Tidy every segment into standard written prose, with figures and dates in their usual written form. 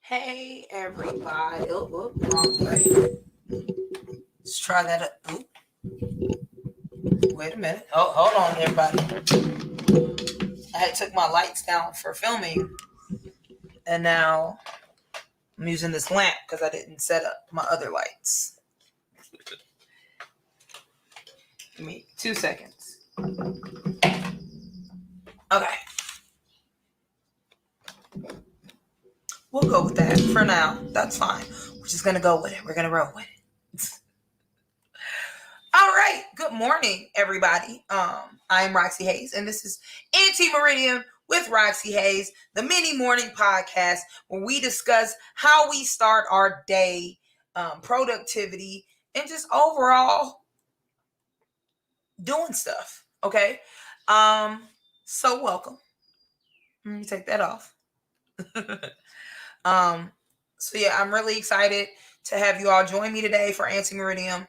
Hey everybody. Oh, wrong way. Let's try that up. Oop. Wait a minute. Oh, hold on everybody. I had took my lights down for filming, and now I'm using this lamp because I didn't set up my other lights. Give me 2 seconds. Okay. We'll go with that for now. That's fine. We're just going to go with it. We're going to roll with it. All right. Good morning, everybody. I'm Roxxy Hayes, and this is Ante Meridiem with Roxxy Hayes, the mini morning podcast where we discuss how we start our day, productivity, and just overall doing stuff. Okay. So welcome. Let me take that off. So yeah, I'm really excited to have you all join me today for Ante Meridiem.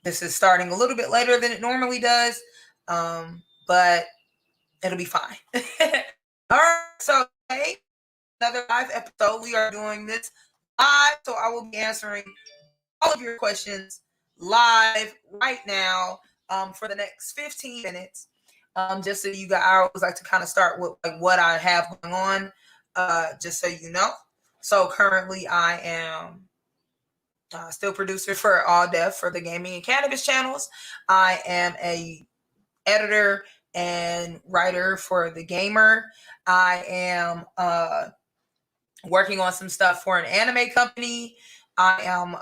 This is starting a little bit later than it normally does, but it'll be fine. All right, so today, another live episode. We are doing this live, so I will be answering all of your questions live right now for the next 15 minutes. Just so you guys, I always like to kind of start with like what I have going on, just so you know. So currently I am still producer for All Def for the gaming and cannabis channels. I am a editor and writer for The Gamer. I am working on some stuff for an anime company. I am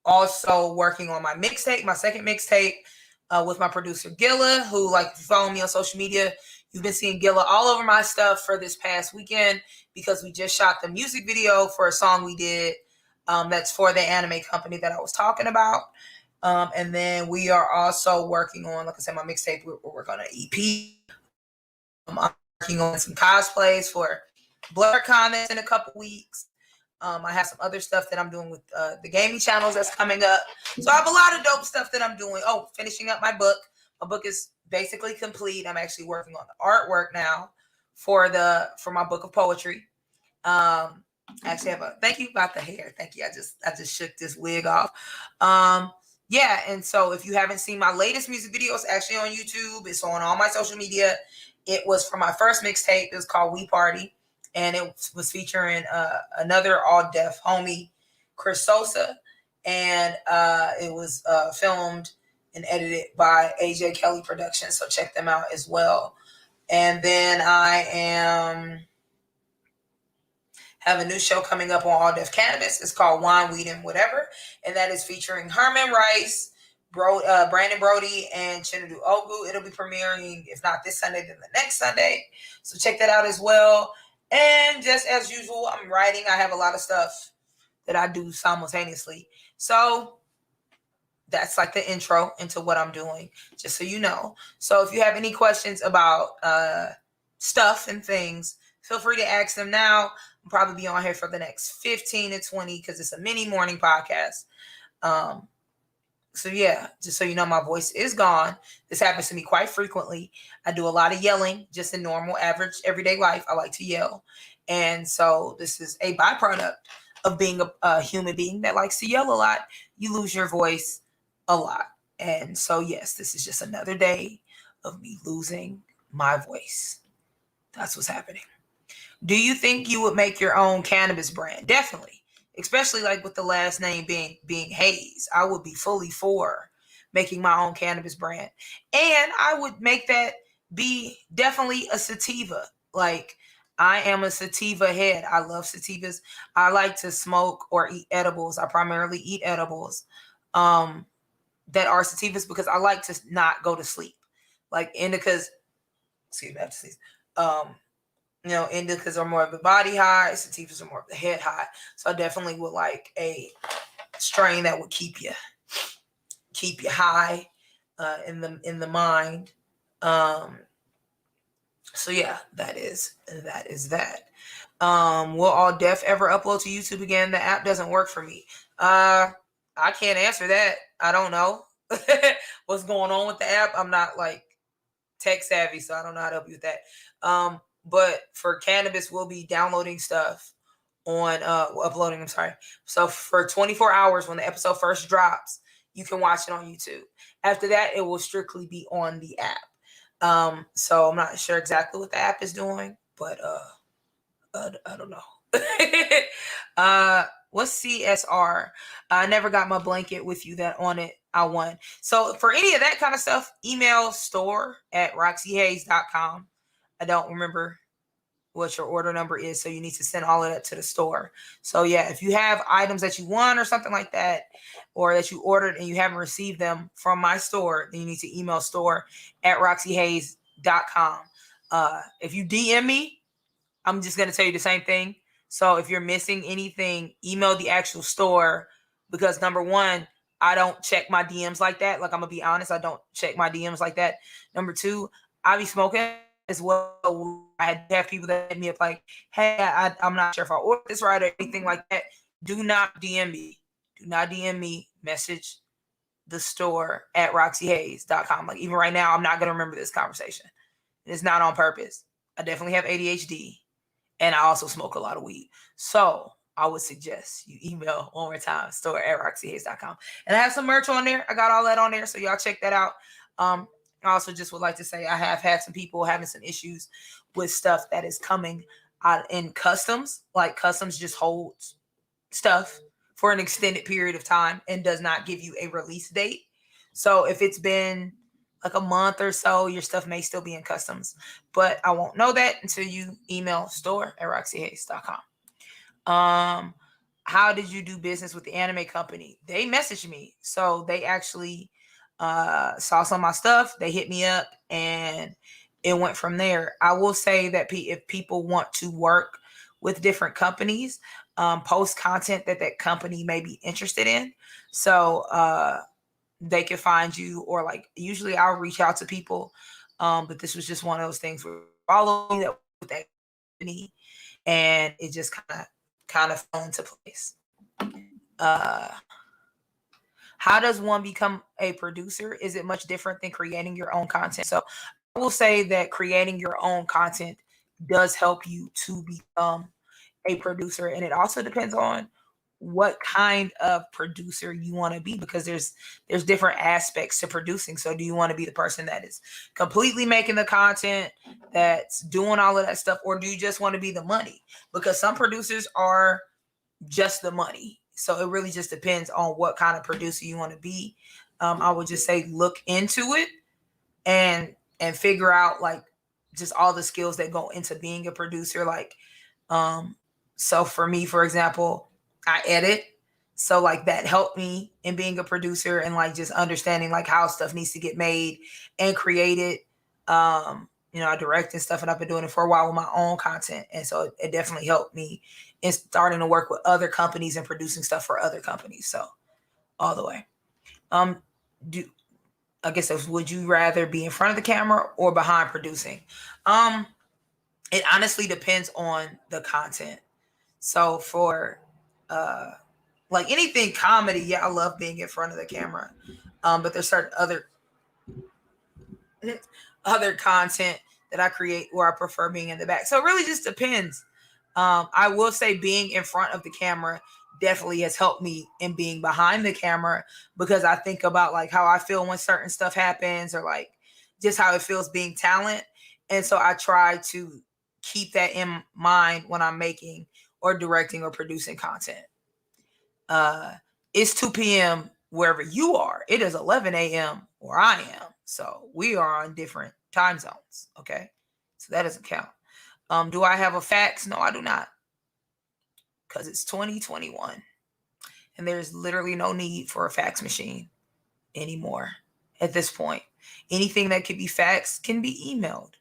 also working on my mixtape, my second mixtape, with my producer Gilla, who, like, if you follow me on social media, you've been seeing Gilla all over my stuff for this past weekend because we just shot the music video for a song we did that's for the anime company that I was talking about. And then we are also working on, like I said, my mixtape. We're working on an EP. I'm working on some cosplays for Blur Comics in a couple weeks. I have some other stuff that I'm doing with the gaming channels that's coming up. So I have a lot of dope stuff that I'm doing. Oh, finishing up my book. My book is basically complete. I'm actually working on the artwork now for my book of poetry. I actually have thank you about the hair. Thank you. I just shook this wig off. Yeah, and so if you haven't seen my latest music video, it's actually on YouTube. It's on all my social media. It was for my first mixtape. It was called We Party. And it was featuring another all-deaf homie, Chris Sosa. And it was filmed and edited by AJ Kelly Productions. So check them out as well. And then I have a new show coming up on All Def Cannabis. It's called Wine, Weed, and Whatever. And that is featuring Herman Rice, Brandon Brody, and Chinadu Ogu. It'll be premiering, if not this Sunday, then the next Sunday. So check that out as well. And just as usual, I'm writing. I have a lot of stuff that I do simultaneously. So that's like the intro into what I'm doing, just so you know. So if you have any questions about stuff and things, feel free to ask them now. I'll probably be on here for the next 15 to 20 because it's a mini morning podcast. So yeah, just so you know, my voice is gone. This happens to me quite frequently. I do a lot of yelling just in normal, average, everyday life. I like to yell. And so this is a byproduct of being a human being that likes to yell a lot. You lose your voice a lot. And so, yes, this is just another day of me losing my voice. That's what's happening. Do you think you would make your own cannabis brand? Definitely. Especially like with the last name being Hayes. I would be fully for making my own cannabis brand. And I would make that be definitely a sativa. Like, I am a sativa head. I love sativas. I like to smoke or eat edibles. I primarily eat edibles that are sativas because I like to not go to sleep. Like indicas, excuse me, I have to sneeze. Indicas are more of the body high, sativas are more of the head high. So I definitely would like a strain that would keep you high in the mind. So yeah, that is that. Will all deaf ever upload to YouTube again? The app doesn't work for me. I can't answer that. I don't know what's going on with the app. I'm not like tech savvy, so I don't know how to help you with that. But for cannabis, we'll be downloading stuff on uploading. I'm sorry. So for 24 hours, when the episode first drops, you can watch it on YouTube. After that, it will strictly be on the app. So I'm not sure exactly what the app is doing, but I don't know. What's CSR? I never got my blanket with you that on it I won. So for any of that kind of stuff, email store@roxyhays.com. I don't remember what your order number is, so you need to send all of that to the store. So yeah, if you have items that you won or something like that, or that you ordered and you haven't received them from my store, then you need to email store@roxyhays.com. If you DM me, I'm just going to tell you the same thing. So if you're missing anything, email the actual store, because number one, I don't check my DMs like that. Like, I'm going to be honest, I don't check my DMs like that. Number two, I be smoking as well. I have people that hit me up like, hey, I'm not sure if I ordered this right or anything like that. Do not DM me. Do not DM me. Message the store at roxyhays.com. Like, even right now, I'm not going to remember this conversation. It's not on purpose. I definitely have ADHD. And I also smoke a lot of weed. So I would suggest you email one more time, store@roxyhays.com. And I have some merch on there. I got all that on there. So y'all check that out. I also just would like to say I have had some people having some issues with stuff that is coming out in customs. Like, customs just holds stuff for an extended period of time and does not give you a release date. So if it's been like a month or so, your stuff may still be in customs, but I won't know that until you email store@roxyhays.com. How did you do business with the anime company? They messaged me. So they actually saw some of my stuff. They hit me up and it went from there. I will say that if people want to work with different companies, post content that company may be interested in. So they can find you, or like usually I'll reach out to people. But this was just one of those things where following that with that company, and it just kind of fell into place. How does one become a producer? Is it much different than creating your own content? So I will say that creating your own content does help you to become a producer, and it also depends on what kind of producer you want to be, because there's different aspects to producing. So do you want to be the person that is completely making the content, that's doing all of that stuff, or do you just want to be the money? Because some producers are just the money. So it really just depends on what kind of producer you want to be. I would just say look into it and figure out like just all the skills that go into being a producer. Like, so for me, for example, I edit. So like that helped me in being a producer and like just understanding like how stuff needs to get made and created. I direct and stuff, and I've been doing it for a while with my own content. And so it definitely helped me in starting to work with other companies and producing stuff for other companies. So all the way. I guess would you rather be in front of the camera or behind producing? It honestly depends on the content. So for like anything comedy, yeah, I love being in front of the camera. But there's certain other content that I create where I prefer being in the back. So it really just depends. I will say being in front of the camera definitely has helped me in being behind the camera, because I think about like how I feel when certain stuff happens, or like just how it feels being talent. And so I try to keep that in mind when I'm making or directing or producing content. It's 2 p.m. wherever you are. It is 11 a.m. where I am. So we are on different time zones. Okay. So that doesn't count. Do I have a fax? No, I do not. Because it's 2021. And there's literally no need for a fax machine anymore at this point. Anything that could be faxed can be emailed.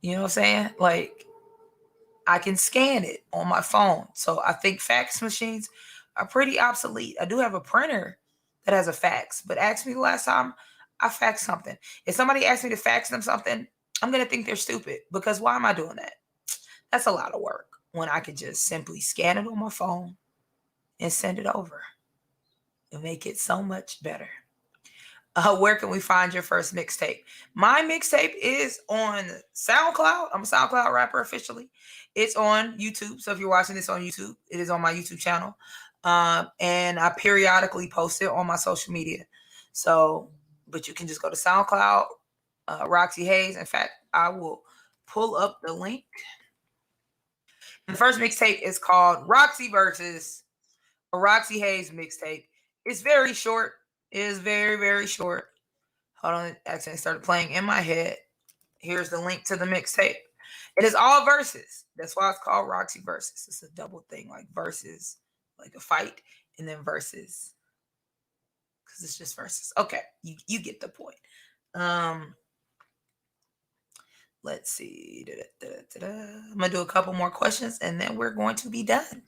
You know what I'm saying? Like, I can scan it on my phone. So I think fax machines are pretty obsolete. I do have a printer that has a fax, but ask me the last time I faxed something. If somebody asks me to fax them something, I'm going to think they're stupid, because why am I doing that? That's a lot of work when I could just simply scan it on my phone and send it over and make it so much better. Where can we find your first mixtape? My mixtape is on SoundCloud. I'm a SoundCloud rapper officially. It's on YouTube. So if you're watching this on YouTube, it is on my YouTube channel. And I periodically post it on my social media. So, but you can just go to SoundCloud, Roxxy Hayes. In fact, I will pull up the link. The first mixtape is called Roxxy Versus, a Roxxy Hayes mixtape. It's very short. It is very, very short. Hold on, it accidentally started playing in my head. Here's the link to the mixtape. It is all verses. That's why it's called Roxxy Versus. It's a double thing, like verses, like a fight, and then verses, because it's just verses. Okay, you get the point. Let's see. I'm gonna do a couple more questions, and then we're going to be done.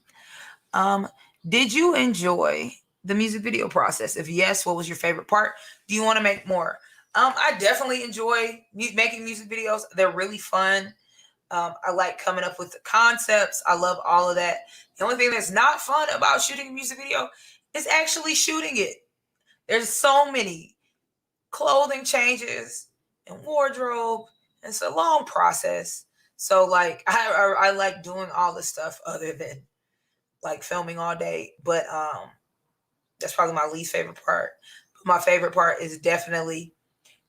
Did you enjoy the music video process? If yes, what was your favorite part? Do you want to make more? I definitely enjoy making music videos. They're really fun. I like coming up with the concepts. I love all of that. The only thing that's not fun about shooting a music video is actually shooting it. There's so many clothing changes and wardrobe. It's a long process. So like I like doing all the stuff other than like filming all day. But that's probably my least favorite part. But my favorite part is definitely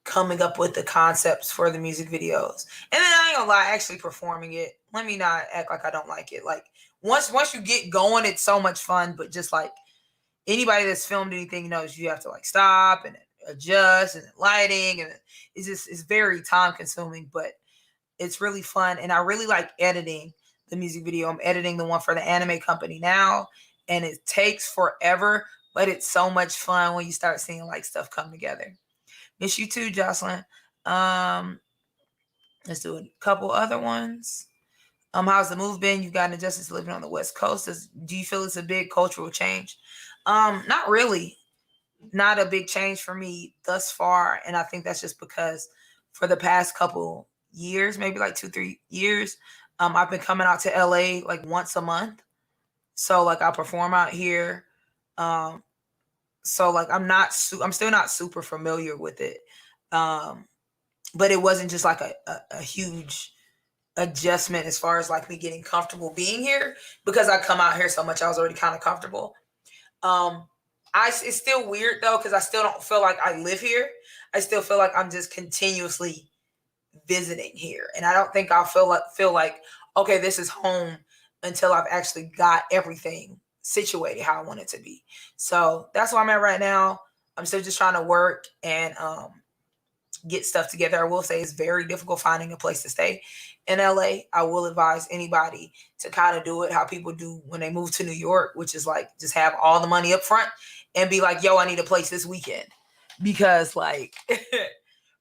coming up with the concepts for the music videos. And then I ain't gonna lie, actually performing it. Let me not act like I don't like it. Like once you get going, it's so much fun. But just like anybody that's filmed anything knows, you have to like stop and adjust and lighting, and it's very time consuming, but it's really fun. And I really like editing the music video. I'm editing the one for the anime company now, and it takes forever, but it's so much fun when you start seeing like stuff come together. Miss you too, Jocelyn. Let's do a couple other ones. How's the move been? You've gotten adjusted to living on the West Coast. Do you feel it's a big cultural change? Not really. Not a big change for me thus far. And I think that's just because for the past couple years, maybe like 2-3 years, I've been coming out to LA like once a month. So like I perform out here. So like I'm still not super familiar with it. But it wasn't just like a huge adjustment as far as like me getting comfortable being here, because I come out here so much. I was already kind of comfortable. It's still weird though, because I still don't feel like I live here. I still feel like I'm just continuously visiting here, and I don't think I'll feel like okay, this is home until I've actually got everything situated how I want it to be. So that's where I'm at right now. I'm still just trying to work and get stuff together. I will say it's very difficult finding a place to stay in LA. I will advise anybody to kind of do it how people do when they move to New York, which is like just have all the money up front and be like, yo, I need a place this weekend. Because like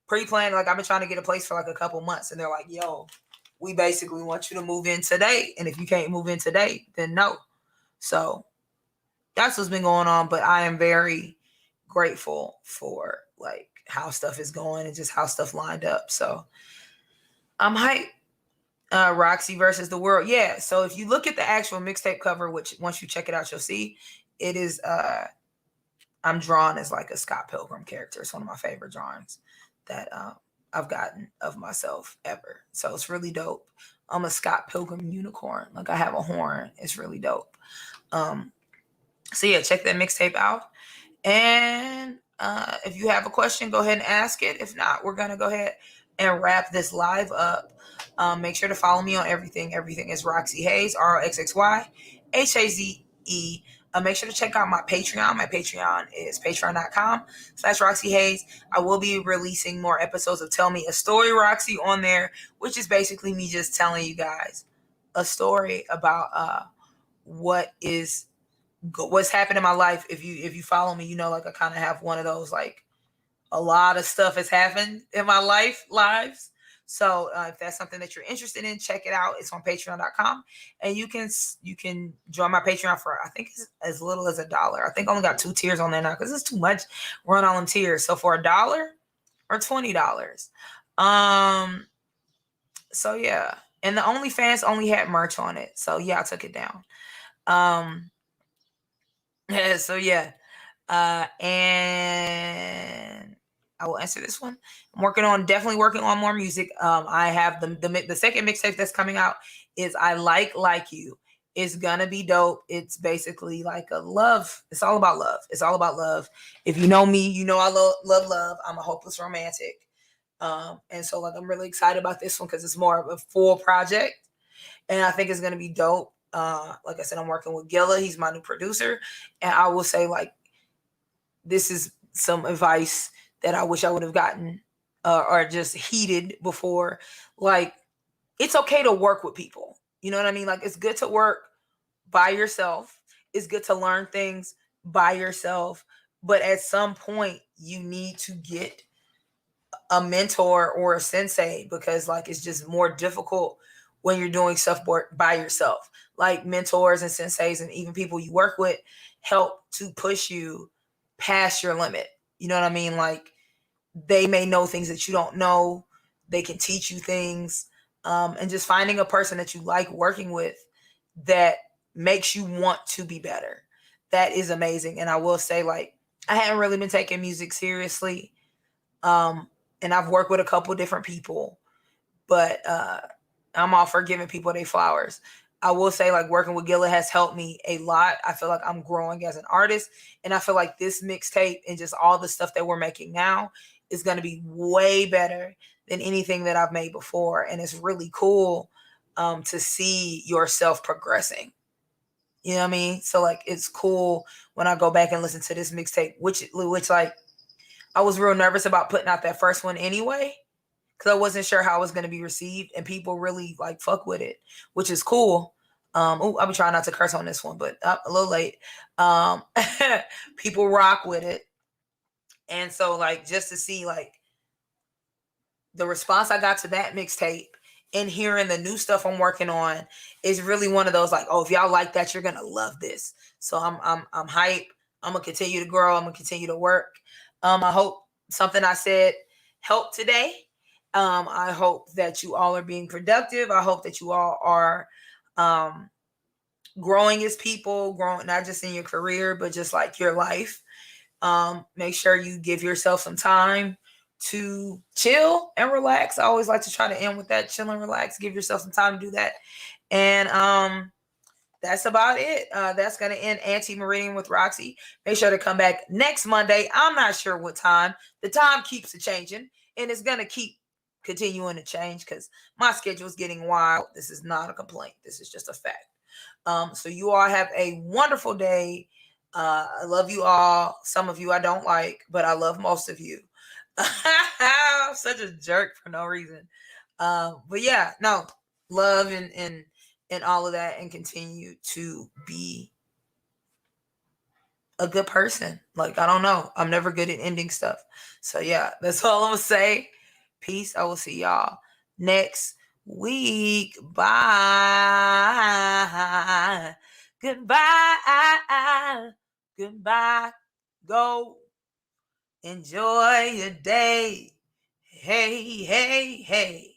pre-planned, like I've been trying to get a place for like a couple months, and they're like, yo, we basically want you to move in today. And if you can't move in today, then no. So that's what's been going on. But I am very grateful for like how stuff is going and just how stuff lined up. So I'm hyped. Roxxy versus the world. Yeah. So if you look at the actual mixtape cover, which once you check it out, you'll see it is, I'm drawn as like a Scott Pilgrim character. It's one of my favorite drawings that I've gotten of myself ever. So it's really dope. I'm a Scott Pilgrim unicorn. Like I have a horn. It's really dope. So yeah, check that mixtape out. And if you have a question, go ahead and ask it. If not, we're going to go ahead and wrap this live up. Make sure to follow me on everything. Everything is Roxxy Hayes, ROXXYHAZE. Make sure to check out my Patreon. My Patreon is patreon.com/Roxxy Hayes. I will be releasing more episodes of Tell Me a Story, Roxxy, on there, which is basically me just telling you guys a story about what's happened in my life. If you follow me, you know, like I kind of have one of those, like, a lot of stuff has happened in my lives. So if that's something that you're interested in, check it out. It's on patreon.com, and you can join my Patreon for, I think it's as little as $1. I think I only got 2 tiers on there now because it's too much run all them tiers. So for $1 or $20. So yeah. And the OnlyFans only had merch on it. So yeah, I took it down. So yeah. And I will answer this one. I'm definitely working on more music. I have the second mixtape that's coming out is I Like You. It's gonna be dope. It's basically like a love. It's all about love. It's all about love. If you know me, you know I love love. I'm a hopeless romantic. And so like I'm really excited about this one because it's more of a full project, and I think it's gonna be dope. Like I said, I'm working with Gilla. He's my new producer, and I will say, like, this is some advice that I wish I would have gotten or just heeded before. Like, it's okay to work with people. You know what I mean? Like, it's good to work by yourself. It's good to learn things by yourself. But at some point, you need to get a mentor or a sensei, because like it's just more difficult when you're doing stuff by yourself. Like, mentors and senseis and even people you work with help to push you past your limit. You know what I mean? Like, they may know things that you don't know. They can teach you things. And just finding a person that you like working with that makes you want to be better. That is amazing. And I will say, like, I hadn't really been taking music seriously. And I've worked with a couple different people, but I'm all for giving people their flowers. I will say, like, working with Gilla has helped me a lot. I feel like I'm growing as an artist, and I feel like this mixtape and just all the stuff that we're making now is going to be way better than anything that I've made before. And it's really cool to see yourself progressing. You know what I mean? So like, it's cool when I go back and listen to this mixtape, which like, I was real nervous about putting out that first one anyway, because I wasn't sure how it was going to be received, and people really like fuck with it, which is cool. I'll be trying not to curse on this one, but a little late. People rock with it. And so like, just to see like the response I got to that mixtape and hearing the new stuff I'm working on is really one of those, like, oh, if y'all like that, you're going to love this. So I'm hype. I'm going to continue to grow. I'm going to continue to work. I hope something I said helped today. I hope that you all are being productive. I hope that you all are growing as people, growing not just in your career, but just like your life. Make sure you give yourself some time to chill and relax. I always like to try to end with that: chill and relax. Give yourself some time to do that. And that's about it. That's going to end Ante Meridiem with Roxxy. Make sure to come back next Monday. I'm not sure what time. The time keeps changing, and it's going to keep continuing to change because my schedule is getting wild. This is not a complaint. This is just a fact. So you all have a wonderful day. I love you all. Some of you I don't like, but I love most of you. I'm such a jerk for no reason. But yeah, no, love and all of that, and continue to be a good person. Like, I don't know. I'm never good at ending stuff. So yeah, that's all I'm gonna say. Peace. I will see y'all next week. Bye. Goodbye. Goodbye. Go. Enjoy your day. Hey, hey, hey.